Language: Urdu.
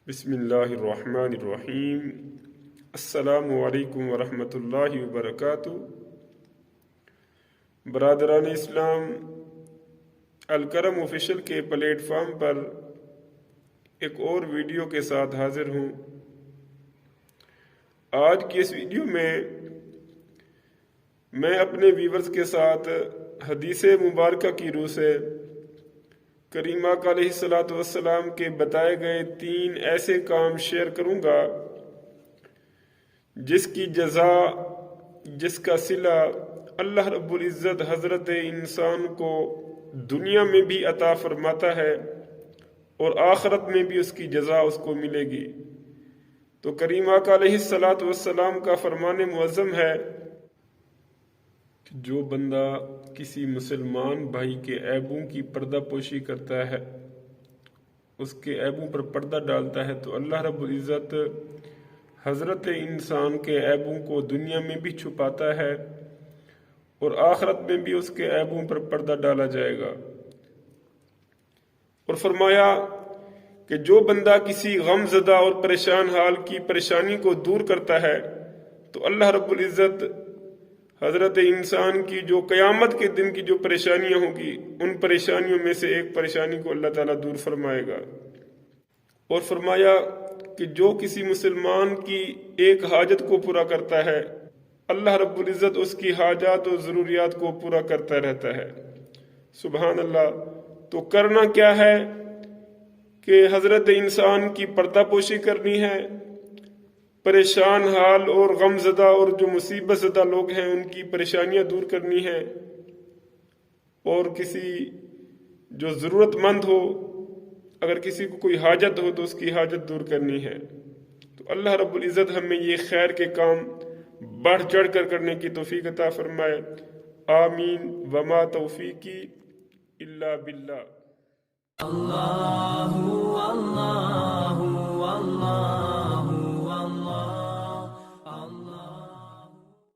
بسم اللہ الرحمن الرحیم۔ السلام علیکم ورحمۃ اللہ وبرکاتہ۔ برادران اسلام، الکرم آفیشل کے پلیٹ فارم پر ایک اور ویڈیو کے ساتھ حاضر ہوں۔ آج کی اس ویڈیو میں اپنے ویورز کے ساتھ حدیث مبارکہ کی روح سے کریم آقا علیہ السلام کے بتائے گئے 3 ایسے کام شیئر کروں گا جس کی جزا، جس کا صلہ اللہ رب العزت حضرت انسان کو دنیا میں بھی عطا فرماتا ہے اور آخرت میں بھی اس کی جزا اس کو ملے گی۔ تو کریم آقا علیہ السلام کا فرمان معظم ہے کہ جو بندہ کسی مسلمان بھائی کے عیبوں کی پردہ پوشی کرتا ہے، اس کے عیبوں پر پردہ ڈالتا ہے، تو اللہ رب العزت حضرت انسان کے عیبوں کو دنیا میں بھی چھپاتا ہے اور آخرت میں بھی اس کے عیبوں پر پردہ ڈالا جائے گا۔ اور فرمایا کہ جو بندہ کسی غم زدہ اور پریشان حال کی پریشانی کو دور کرتا ہے تو اللہ رب العزت حضرت انسان کی جو قیامت کے دن کی جو پریشانیاں ہوں گی، ان پریشانیوں میں سے ایک پریشانی کو اللہ تعالیٰ دور فرمائے گا۔ اور فرمایا کہ جو کسی مسلمان کی ایک حاجت کو پورا کرتا ہے، اللہ رب العزت اس کی حاجات اور ضروریات کو پورا کرتا رہتا ہے۔ سبحان اللہ۔ تو کرنا کیا ہے کہ حضرت انسان کی پردہ پوشی کرنی ہے، پریشان حال اور غم زدہ اور جو مصیبت زدہ لوگ ہیں ان کی پریشانیاں دور کرنی ہے، اور کسی جو ضرورت مند ہو، اگر کسی کو کوئی حاجت ہو تو اس کی حاجت دور کرنی ہے۔ تو اللہ رب العزت ہمیں یہ خیر کے کام بڑھ چڑھ کر کرنے کی توفیق عطا فرمائے۔ آمین۔ وما توفیقی الا باللہ۔ اللہ